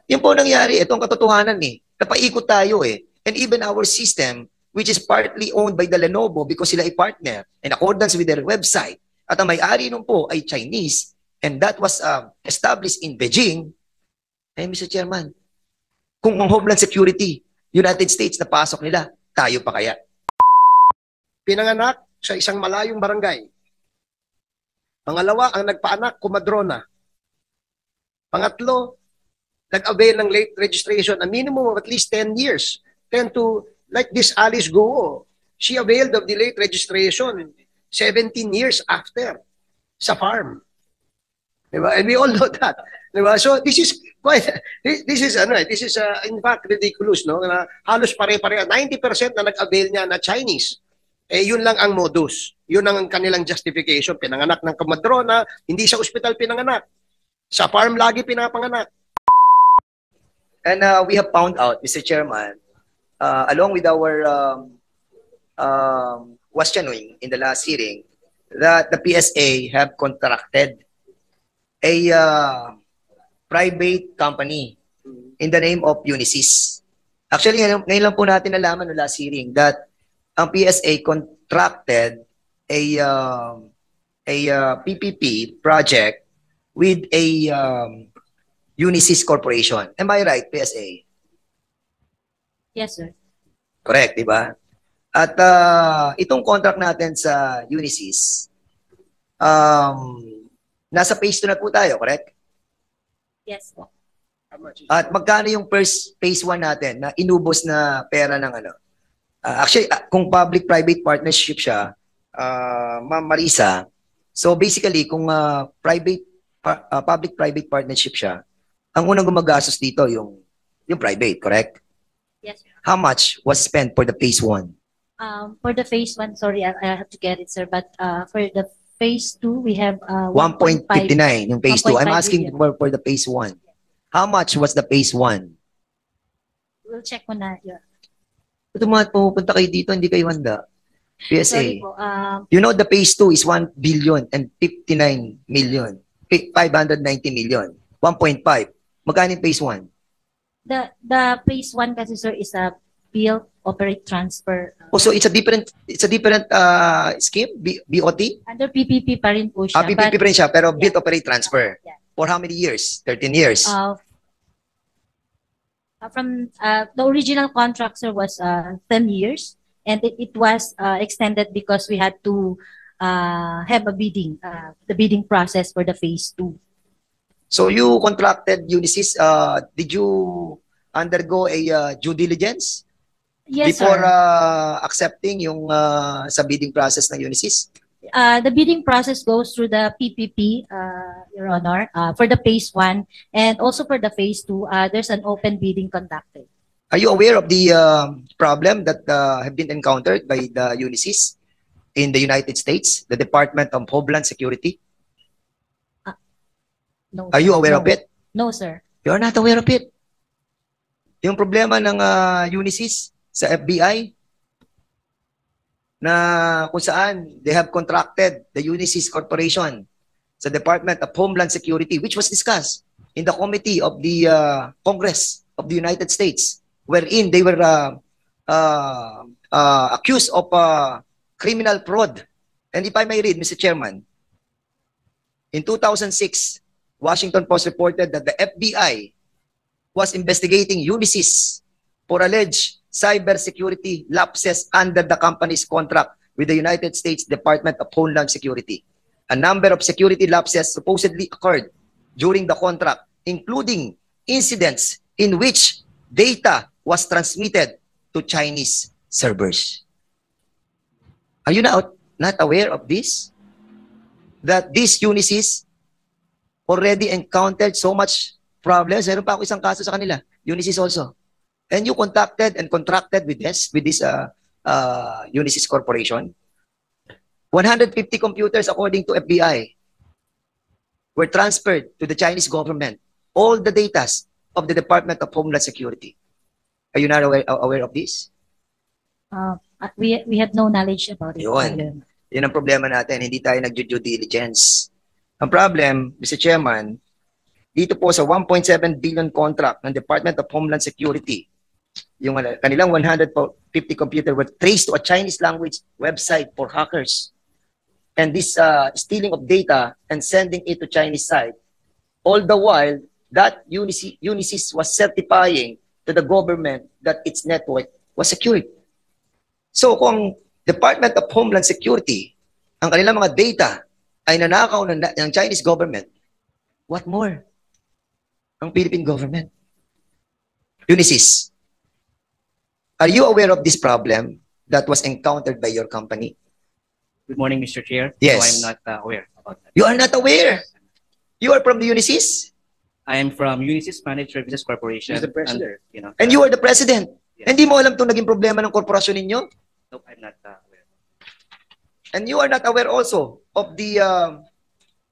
Yun po nangyari. Ito ang katotohanan eh. Napaikot tayo eh. And even our system, which is partly owned by the Lenovo because sila ay partner in accordance with their website, at ang may-ari nun po ay Chinese, and that was established in Beijing, Mr. Chairman, kung ang Homeland Security, United States na pasok nila, tayo pa kaya? Pinanganak sa isang malayong barangay. Pangalawa, ang nagpaanak, kumadrona. Pangatlo, nag-avail ng late registration, a minimum of at least 10 years. 10 to, like this Alice Guo, she availed of the late registration 17 years after sa farm. Diba? And we all know that. Diba? So this is quite, this is in fact ridiculous, no? Na halos pare-pare, 90% na nag-avail niya na Chinese. Yun lang ang modus. Yun ang kanilang justification. Pinanganak ng kamadrona, hindi sa ospital pinanganak. Sa farm lagi pinapanganak. And we have found out, Mr. Chairman, along with our questioning in the last hearing, that the PSA have contracted a private company in the name of Unisys. Actually, ngayon lang po natin nalaman no last hearing that ang PSA contracted a PPP project with a Unisys Corporation. Am I right, PSA? Yes, sir. Correct, di ba? At itong contract natin sa Unisys, nasa phase 2 na po tayo, correct? Yes po. At magkano yung first phase 1 natin na inubos na pera ng ano? Actually, kung public-private partnership siya, Ma'am Marisa, so basically, kung public-private partnership siya, ang unang gumagastos dito yung private, correct? Yes, sir. How much was spent for the phase 1? For the phase 1, sorry, I have to get it, sir. But for the phase 2, we have 1.59 yung phase 2. I'm 1.5 asking billion. for the phase 1. How much was the phase 1? We'll check mo na. Yeah. Ito mga pupunta kayo dito, hindi kayo handa. PSA. Sorry po. You know the phase 2 is 1 billion and 59 million. 590 million. 1.5. Magkano yung phase 1? The phase 1 kasi, sir, is a build, operate, transfer. Oh, so it's a different scheme? BOT? Under PPP pa rin po siya. PPP pa rin siya, pero build, Yeah. operate, transfer. Yeah. For how many years? 13 years. From the original contract, sir, was 10 years, and it was extended because we had to have a bidding, the bidding process for the phase 2. So you contracted Unisys. Did you undergo a due diligence Yes, before sir. accepting yung sa bidding process ng Unisys? The bidding process goes through the PPP, Your Honor, for the phase 1, and also for the phase 2, there's an open bidding conducted. Are you aware of the problem that have been encountered by the Unisys in the United States, the Department of Homeland Security? No, Are you sir. aware No. of it? No, sir. You are not aware of it. Yung problema ng Unisys sa FBI na kung saan they have contracted the Unisys Corporation sa Department of Homeland Security, which was discussed in the committee of the Congress of the United States, wherein they were accused of criminal fraud. And if I may read, Mr. Chairman, in 2006, Washington Post reported that the FBI was investigating Unisys for alleged cybersecurity lapses under the company's contract with the United States Department of Homeland Security. A number of security lapses supposedly occurred during the contract, including incidents in which data was transmitted to Chinese servers. Are you not aware of this? That this Unisys already encountered so much problems. Meron pa ako isang kaso sa kanila. Unisys also. And you contacted and contracted with this Unisys Corporation. 150 computers, according to FBI, were transferred to the Chinese government. All the data of the Department of Homeland Security. Are you not aware of this? We have no knowledge about it. Yun. Yun ang problema natin. Hindi tayo nag-due diligence. Ang problem, Mr. Chairman, dito po sa 1.7 billion contract ng Department of Homeland Security, yung kanilang 150 computer were traced to a Chinese language website for hackers. And this stealing of data and sending it to Chinese site, all the while that Unisys was certifying to the government that its network was secured. So kung Department of Homeland Security, ang kanilang mga data ay nanakaw ng Chinese government, what more? Ang Philippine government. Unisys, are you aware of this problem that was encountered by your company? Good morning, Mr. Chair. Yes. So I'm not aware about that. You are not aware. You are from the Unisys, I am from Unisys Managed Services Corporation. He's the president. and you are the president. Yes. Hindi mo alam itong naging problema ng korporasyon ninyo? Nope, I'm not aware. And you are not aware also of the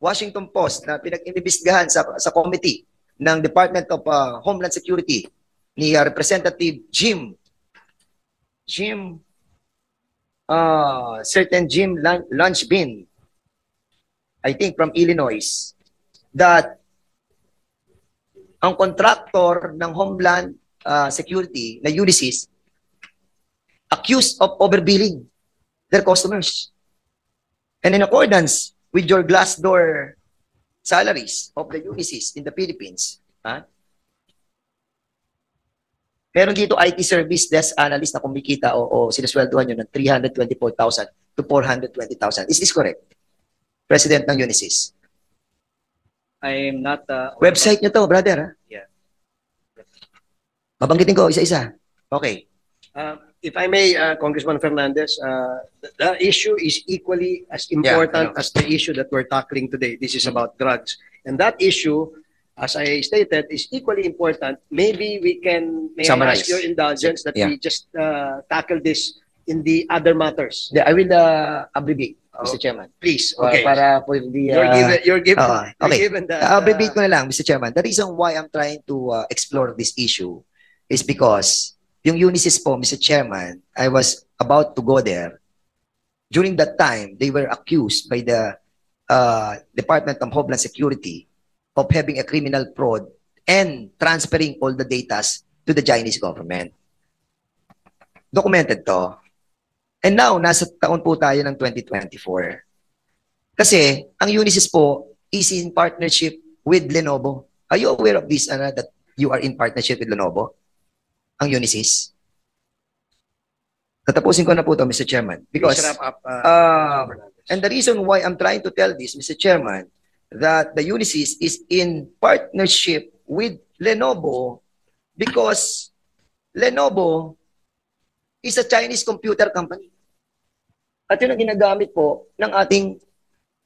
Washington Post na pinag-inimbestigahan sa committee ng Department of Homeland Security ni Representative certain Jim Lunchbin, I think from Illinois, that ang contractor ng Homeland Security na Unisys accused of overbilling their customers. And in accordance with your Glassdoor salaries of the Unisys in the Philippines, meron dito IT service desk analyst na kumikita o sinusweldohan nyo ng 324,000 to 420,000. Is this correct? President ng Unisys. I am not Website nyo to, brother. Ha? Yeah. Babanggitin ko isa-isa. Okay. If I may, Congressman Fernandez, the issue is equally as important as the issue that we're tackling today. This is about drugs. And that issue, as I stated, is equally important. Maybe may I ask your indulgence that we just tackle this in the other matters. I will abbreviate, Mr. Chairman. Please, okay. Para po the... You're given okay. that. Abbreviate ko na lang, Mr. Chairman. The reason why I'm trying to explore this issue is because yung Unisys po, Mr. Chairman, I was about to go there. During that time, they were accused by the Department of Homeland Security of having a criminal fraud and transferring all the data to the Chinese government. Documented to. And now, nasa taon po tayo ng 2024. Kasi, ang Unisys po is in partnership with Lenovo. Are you aware of this, that you are in partnership with Lenovo? Ang Unisys? Tatapusin ko na po ito, Mr. Chairman. Because, Please wrap up, and the reason why I'm trying to tell this, Mr. Chairman, that the Unisys is in partnership with Lenovo because Lenovo is a Chinese computer company. At yun ang ginagamit po ng ating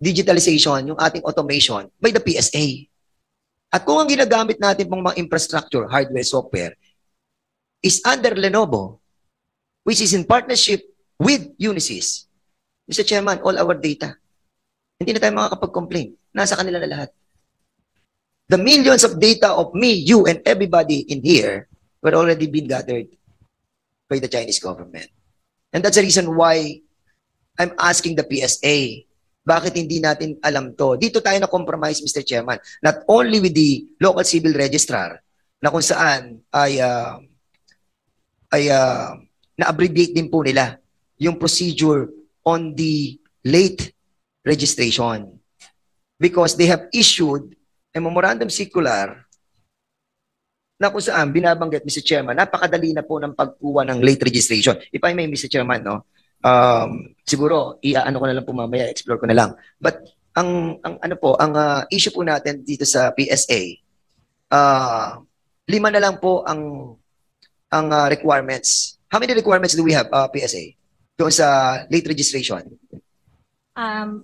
digitalization, yung ating automation by the PSA. At kung ang ginagamit natin pong mga infrastructure, hardware, software, is under Lenovo, which is in partnership with Unisys, Mr. Chairman, all our data, hindi na tayo makakapag-complain. Nasa kanila na lahat. The millions of data of me, you, and everybody in here were already been gathered by the Chinese government. And that's the reason why I'm asking the PSA, bakit hindi natin alam to? Dito tayo na-compromise, Mr. Chairman, not only with the local civil registrar, na kung saan ay na-abbreviate din po nila yung procedure on the late registration. Because they have issued a memorandum circular na kung saan binabanggit, Mr. Chairman, napakadali na po ng pagkuha ng late registration. If I may, Mr. Chairman, no? Siguro, ano ko na lang po mamaya, explore ko na lang. But, ang issue po natin dito sa PSA, 5 na lang po ang requirements. How many requirements do we have, PSA, doon sa late registration?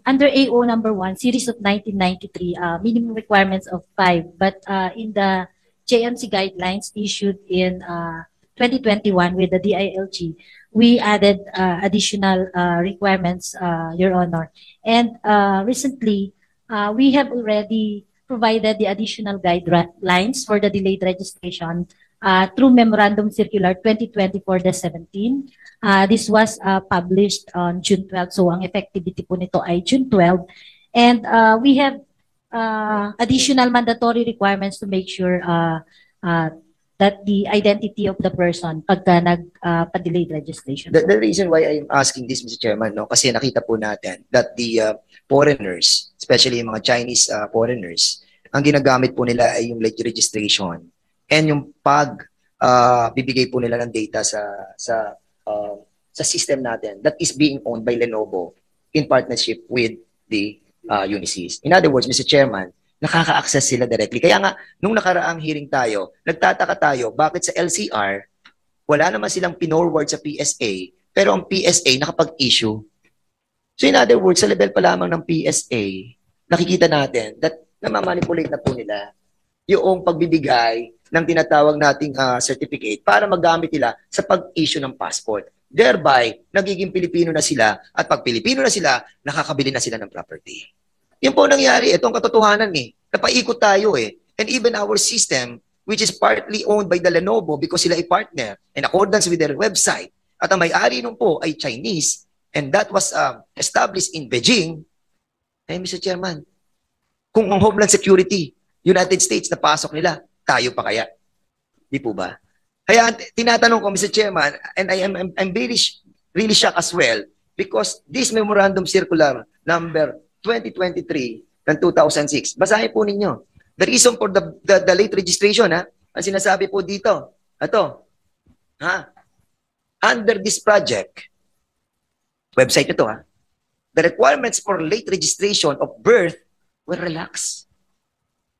Under AO number 1, series of 1993, minimum requirements of 5. But in the JMC guidelines issued in 2021 with the DILG, we added additional requirements, Your Honor. And recently, we have already provided the additional guidelines for the delayed registration through Memorandum Circular 2024-17. This was published on June 12. So, ang effectivity po nito ay June 12. And we have additional mandatory requirements to make sure that the identity of the person pagka nagpa-delayed registration. The reason why I'm asking this, Mr. Chairman, no, kasi nakita po natin that the foreigners, especially yung mga Chinese foreigners, ang ginagamit po nila ay yung late registration and yung bibigay po nila ng data sa system natin that is being owned by Lenovo in partnership with the Unisys. In other words, Mr. Chairman, nakaka-access sila directly. Kaya nga, nung nakaraang hearing tayo, nagtataka tayo, bakit sa LCR, wala naman silang pinorward sa PSA, pero ang PSA nakapag-issue. So in other words, sa level pa lamang ng PSA, nakikita natin that namamanipulate na po nila yung pagbibigay ng tinatawag nating certificate para magamit nila sa pag-issue ng passport. Thereby, nagiging Pilipino na sila at pag Pilipino na sila, nakakabili na sila ng property. Yun po nangyari. Ito ang katotohanan eh. Napaikot tayo eh. And even our system, which is partly owned by the Lenovo because sila ay partner in accordance with their website. At ang may-ari nun po ay Chinese and that was established in Beijing. Eh, Mr. Chairman, kung ang Homeland Security, United States na pasok nila, tayo pa kaya? Di po ba? Kaya tinatanong ko, Mr. Chairman, and I'm really shocked as well because this Memorandum Circular number 2023 ng 2006, basahin po ninyo. The reason for the late registration, ang sinasabi po dito, under this project, website ito, the requirements for late registration of birth were relaxed.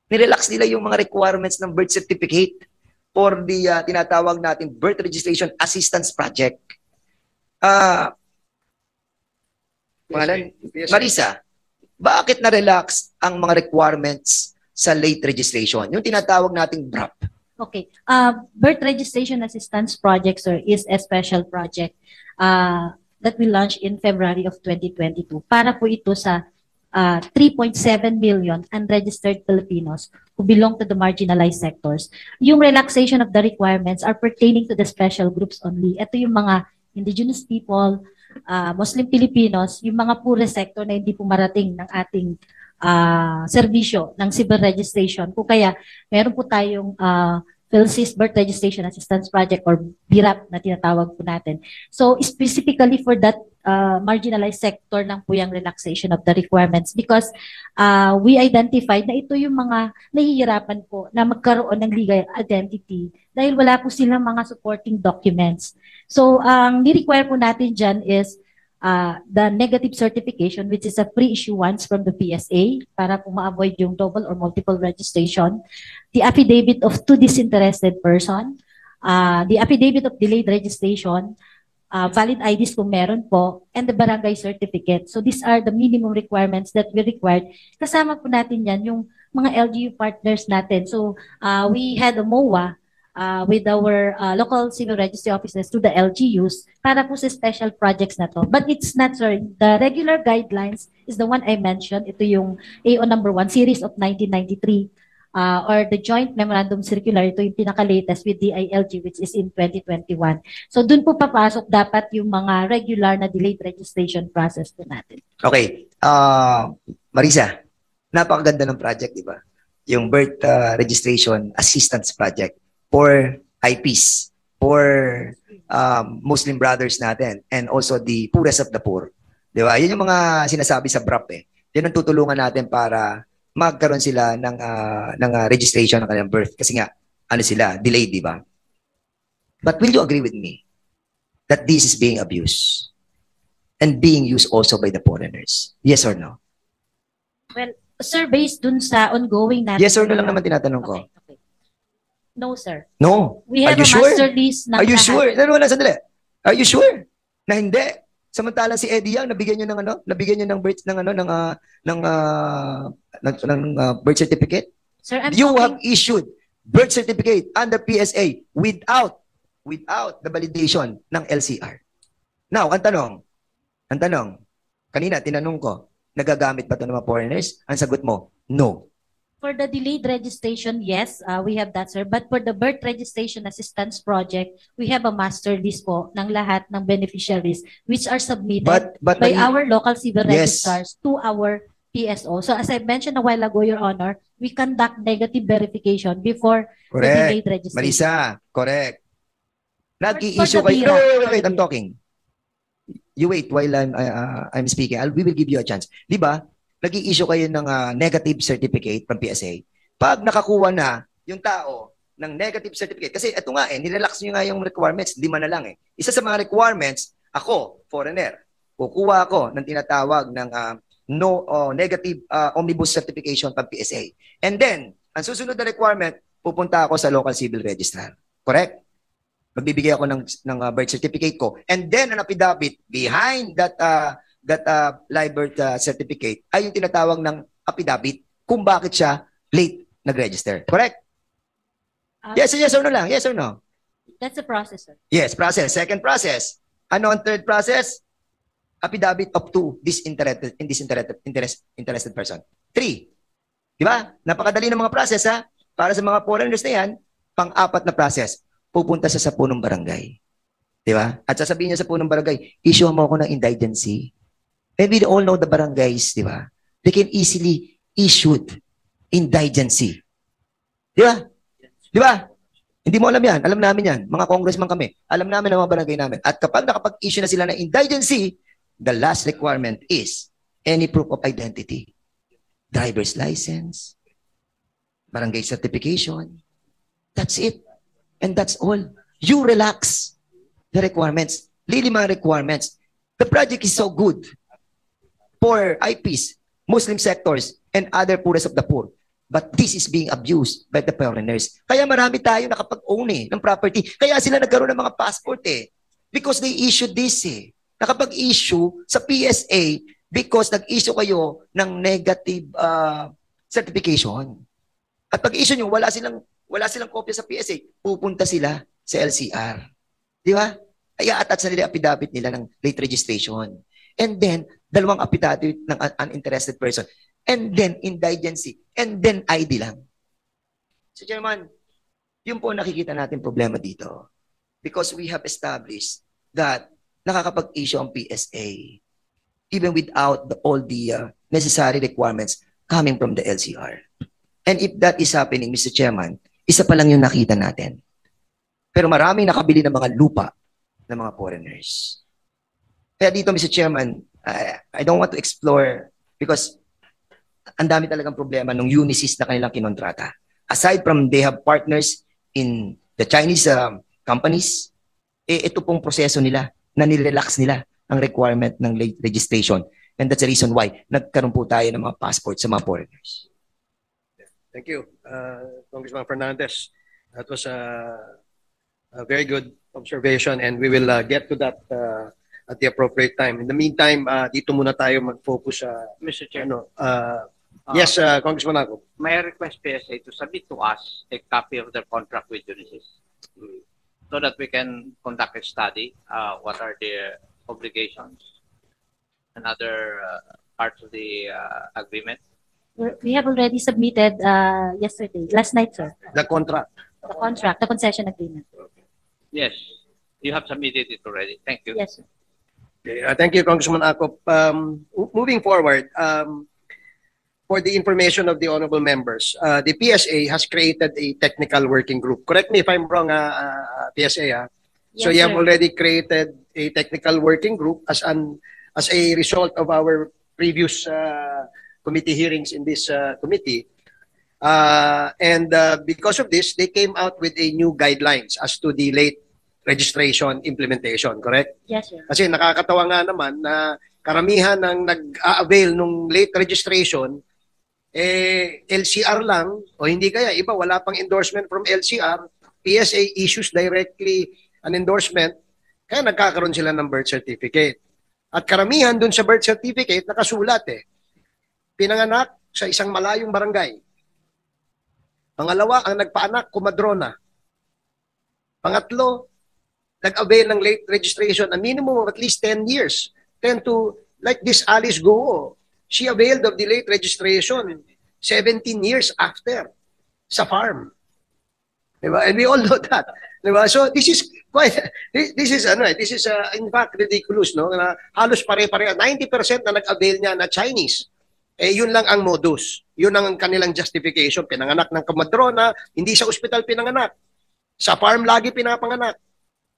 Nirelax nila yung mga requirements ng birth certificate for the tinatawag natin birth registration assistance project. Marisa, bakit na-relax ang mga requirements sa late registration? Yung tinatawag nating BRAP. Okay. Birth Registration Assistance Project, sir, is a special project that we launched in February of 2022 para po ito sa 3.7 million unregistered Filipinos who belong to the marginalized sectors. Yung relaxation of the requirements are pertaining to the special groups only. Ito yung mga indigenous people, Muslim Filipinos, yung mga poorest sector na hindi po marating ng ating serbisyo ng civil registration. Kung kaya, meron po tayong PhilSys Birth Registration Assistance Project or BIRAP na tinatawag po natin. So specifically for that marginalized sector lang po yung relaxation of the requirements because we identified na ito yung mga nahihirapan po na magkaroon ng legal identity dahil wala po silang mga supporting documents. So ang ni-require po natin dyan is the negative certification which is a pre-issuance from the PSA para po ma-avoid yung double or multiple registration, the affidavit of two disinterested person, the affidavit of delayed registration, valid IDs kung meron po, and the barangay certificate. So these are the minimum requirements that we required. Kasama po natin yan yung mga LGU partners natin. So we had a MOA with our local civil registry offices to the LGUs para po sa special projects na to. But it's not, sir. The regular guidelines is the one I mentioned. Ito yung AO number 1, series of 1993. Or the joint memorandum circular, ito yung pinaka-latest with DILG which is in 2021. So dun po papasok dapat yung mga regular na delayed registration process po natin. Okay. Marisa, napakaganda ng project, di ba? Yung Birth Registration Assistance Project for IPs, for Muslim brothers natin, and also the poorest of the poor. Di ba? Yun yung mga sinasabi sa BRAP eh. Yun ang tutulungan natin para magkaroon sila ng registration ng kanilang birth. Kasi nga, sila, delayed, di ba? But will you agree with me that this is being abused and being used also by the foreigners? Yes or no? Well, sir, based dun sa ongoing natin. Yes or no lang naman tinatanong ko. Okay. No, sir. No. We have Are you a sure? master list ng Are you lahat. sure? Wala, sandali. Are you sure na hindi? Samantalang si Eddie Yang nabigyan niyo ng nabigyan niyo ng birth ng birth certificate? Sir, I'm You talking, have issued birth certificate under PSA without the validation ng LCR. Now, ang tanong, kanina tinanong ko, nagagamit ba ito ng mga foreigners? Ang sagot mo, no. for the delayed registration, yes, we have that, sir. But for the birth registration assistance project, we have a master list po ng lahat ng beneficiaries which are submitted But by our local civil Yes. registrars to our PSO. So as I mentioned a while ago, Your Honor, we conduct negative verification before the Correct. delayed registration. Marisa, correct. Nag-i-issue For the kayo. No, BIRA. wait, I'm talking. You wait while I'm speaking. We will give you a chance. Di ba? Nag-i-issue kayo ng negative certificate from PSA. Pag nakakuha na yung tao ng negative certificate, kasi ito nga nirelax nyo nga yung requirements, 5 na lang Isa sa mga requirements, ako, foreigner, kukuha ako ng tinatawag ng negative omnibus certification from PSA. And then, ang susunod na requirement, pupunta ako sa local civil registrar. Correct? Magbibigay ako ng birth certificate ko. And then, an affidavit behind that live birth certificate ay yung tinatawag ng affidavit kung bakit siya late nag-register. Correct? Yes or no lang? Yes or no? That's the process, sir. Yes, process. Second process. Ano ang third process? Affidavit of two interested person. 3. Di ba? Napakadali ng mga process ha. Para sa mga foreigners na yan, pang-apat na process. Pupunta sa punong barangay. Di ba? At sasabihin niya sa punong barangay, issue mo ako ng indigency. And we all know the barangays, di ba? They can easily issue indigency. Di ba? Di ba? Hindi mo alam yan. Alam namin yan. Mga congressman kami. Alam namin ang mga barangay namin. At kapag nakapag-issue na sila ng indigency, the last requirement is any proof of identity. Driver's license, barangay certification. That's it. And that's all. You relax the requirements. Really mga requirements. The project is so good for IPs, Muslim sectors, and other poorest of the poor. But this is being abused by the foreigners. Kaya marami tayo nakapag-own ng property. Kaya sila nagkaroon ng mga passport Because they issued this Nakapag-issue sa PSA because nag-issue kayo ng negative certification. At pag-issue nyo, wala silang kopya sa PSA, pupunta sila sa LCR. Di ba? Ay attach na nila affidavit nila ng late registration. And then, 2 affidavit ng uninterested person. And then, indigency. And then, ID lang. So, Chairman, yun po nakikita natin problema dito. Because we have established that nakakapag-issue ang PSA even without all the necessary requirements coming from the LCR. And if that is happening, Mr. Chairman, isa pa lang yung nakita natin. Pero maraming nakabili ng mga lupa ng mga foreigners. Kaya dito, Mr. Chairman, I don't want to explore because ang dami talagang problema ng Unisys na kanilang kinontrata. Aside from they have partners in the Chinese companies, ito pong proseso nila na nirelax nila ang requirement ng late registration. And that's the reason why nagkaroon po tayo ng mga passport sa mga foreigners. Thank you, Congressman Fernandez. That was a very good observation and we will get to that at the appropriate time. In the meantime, dito muna tayo mag-focus sa Mr. Chair, yes, Congressman Ako. may I request PSA to submit to us a copy of their contract with Unisys so that we can conduct a study, what are their obligations and other parts of the agreement. We have already submitted last night, sir, The contract. the contract, the concession agreement. Yes, you have submitted it already. Thank you. Yes, sir. Okay, thank you, Congressman Akop. Moving forward, for the information of the honorable members, the PSA has created a technical working group. Correct me if I'm wrong, PSA. So Yes, you have sir. already created a technical working group as a result of our previous committee hearings in this committee. And because of this, they came out with a new guidelines as to the late registration implementation, correct? Yes, sir. Kasi nakakatawa nga naman na karamihan ng nag-a-avail nung late registration, LCR lang, o hindi kaya, iba wala pang endorsement from LCR, PSA issues directly an endorsement, kaya nagkakaroon sila ng birth certificate. At karamihan dun sa birth certificate, nakasulat pinanganak sa isang malayong barangay. Pangalawa, ang nagpaanak, kumadrona. Pangatlo, nag-avail ng late registration, a minimum of at least 10 years. 10 to, like this Alice Guo, she availed of the late registration 17 years after sa farm. Diba? And we all know that. Diba? So this is quite, this is in fact ridiculous, no? Na halos pare-pare, 90% na nag-avail niya na Chinese. Yun lang ang modus. Yun ang kanilang justification. Pinanganak ng kamadrona, hindi sa ospital pinanganak. Sa farm lagi pinapanganak.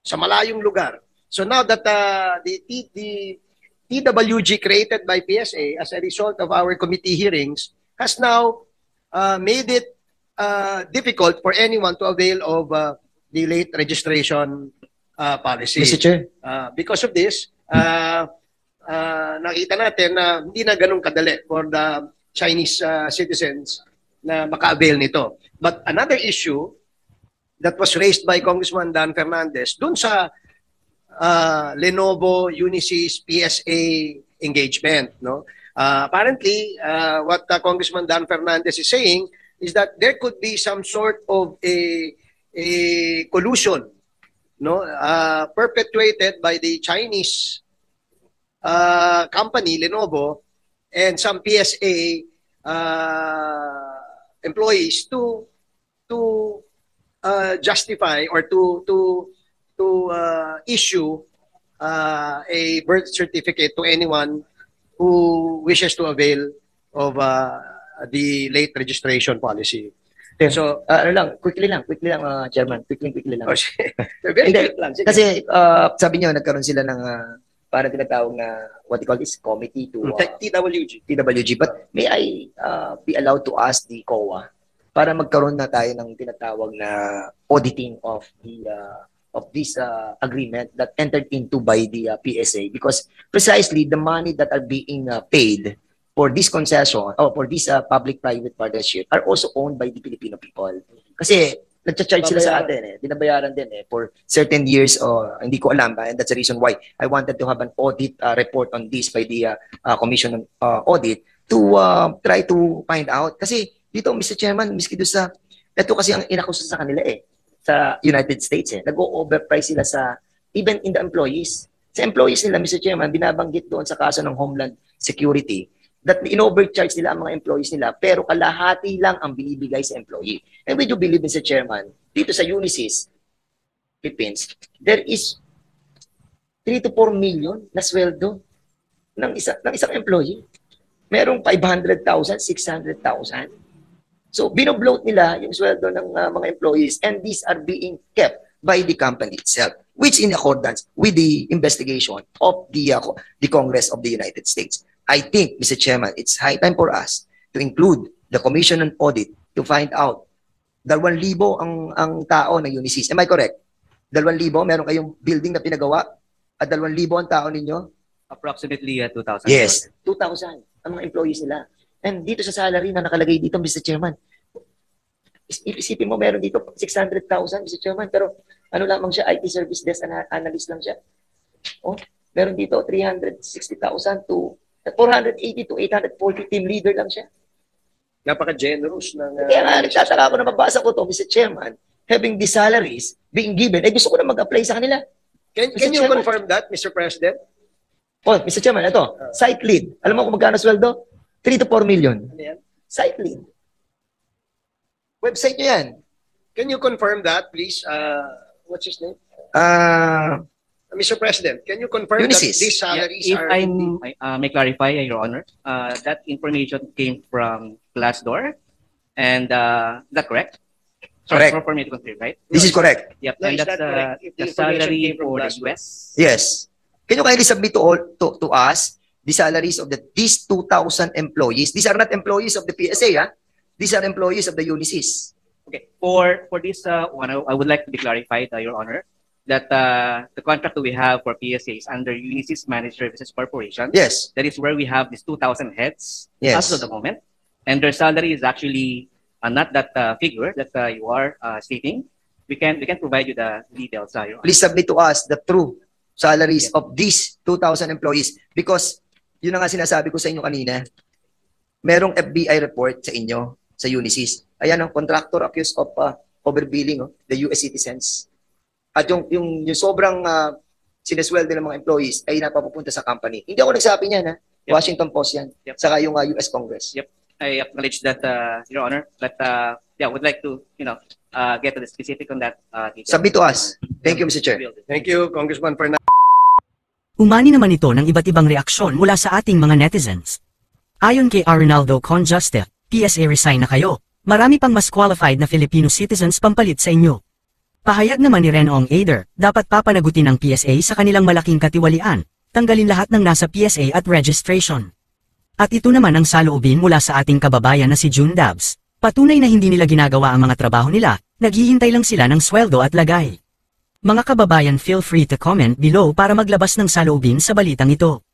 Sa malayong lugar. So now that the TWG created by PSA as a result of our committee hearings has now made it difficult for anyone to avail of the late registration policy. Mr. Chair. Because of this, nakita natin na hindi na ganun kadali for the Chinese citizens na maka-avail nito. But another issue that was raised by Congressman Dan Fernandez dun sa Lenovo, Unisys, PSA engagement. No? Apparently, what Congressman Dan Fernandez is saying is that there could be some sort of a collusion, no, perpetuated by the Chinese company Lenovo and some PSA employees to justify or to issue a birth certificate to anyone who wishes to avail of the late registration policy. So, quickly lang, Chairman. Quickly lang. very Hindi, quick lang. Sige. Kasi sabi niyo nagkaroon sila ng parang tinatawag na what you call this committee to TWG. But may I be allowed to ask the COA para magkaroon na tayo ng tinatawag na auditing of this agreement that entered into by the PSA, because precisely the money that are being paid for this concession or for this public-private partnership are also owned by the Filipino people. Kasi nagcha-charge sila sa atin binabayaran din for certain years or hindi ko alam, and that's the reason why I wanted to have an audit report on this by the Commission on Audit to try to find out. Kasi dito, Mr. Chairman, miski doon sa, ito kasi ang inakusa sa kanila sa United States nag-o-overprice sila sa, even in the employees. Sa employees nila, Mr. Chairman, binabanggit doon sa kaso ng Homeland Security that in-overcharge nila ang mga employees nila, pero kalahati lang ang binibigay sa employee. And would you believe, Mr. Chairman, dito sa Unisys, Philippines, there is 3 to 4 million na sweldo ng isang employee. Merong 500,000, 600,000. So, binobloat nila yung sweldo ng mga employees, and these are being kept by the company itself, which in accordance with the investigation of the Congress of the United States. I think, Mr. Chairman, it's high time for us to include the Commission on Audit to find out 2,000 ang tao ng Unisys. Am I correct? 2,000, meron kayong building na pinagawa at 2,000 ang tao ninyo? Approximately 2,000. Yes, 2,000 ang mga employees nila. And dito sa salary na nakalagay dito, Mr. Chairman, isipin mo, meron dito 600,000, Mr. Chairman, pero ano lamang siya, IT Service Desk Analyst lang siya. Meron dito 360,000 to 480 to 840 team leader lang siya. Napaka-generous ng... Kaya nga, nagtataka ako na mabasa ko to, Mr. Chairman, having the salaries being given, gusto ko na mag-apply sa kanila. Can you confirm that, Mr. President? Mr. Chairman, ito, site lead. Alam mo kung magkano sweldo? 3 to 4 million. Ano yan? Site lead. Website nyo yan. Can you confirm that, please? What's his name? Mr. President, can you confirm Unisys. that these salaries If are... I may clarify, Your Honor, that information came from Glassdoor, and is that correct? Correct. For me to confirm, right? This is correct. Yep, No, and is that's that correct? If the the information salary came from for the Glassdoor. US. Yes. Can you kindly submit to us the salaries of these 2,000 employees? These are not employees of the PSA, These are employees of the Unisys. Okay. For this one, I would like to be clarified, Your Honor, that the contract that we have for PSA is under Unisys Managed Services Corporation. Yes. That is where we have these 2,000 heads Yes. as of the moment, and their salary is actually not that figure that you are stating. We can provide you the details, Your Honor. Please submit to us the true salaries of these 2,000 employees, because yun na nga sinasabi ko sa inyo kanina, merong FBI report sa inyo sa Unisys. Ayan ang contractor accused of overbilling the US citizens. At yung sobrang sinesweldo ng mga employees ay napapupunta sa company. Hindi ako nagsabi niyan, Yep. Washington Post yan. Yep. Saka yung US Congress. Yep. I acknowledge that, Your Honor, but would like to get to the specific on that. Detail. Submit to us. Thank you, Mr. Chair. Thank you, Congressman Fernandez. Umani naman ito ng iba't ibang reaksyon mula sa ating mga netizens. Ayon kay Arnaldo Conjuste, PSA resign na kayo. Marami pang mas qualified na Filipino citizens pampalit sa inyo. Pahayag naman ni Renong Aider, dapat papanagutin ang PSA sa kanilang malaking katiwalian, tanggalin lahat ng nasa PSA at registration. At ito naman ang saloobin mula sa ating kababayan na si June Dabs. Patunay na hindi nila ginagawa ang mga trabaho nila, naghihintay lang sila ng sweldo at lagay. Mga kababayan, feel free to comment below para maglabas ng saloobin sa balitang ito.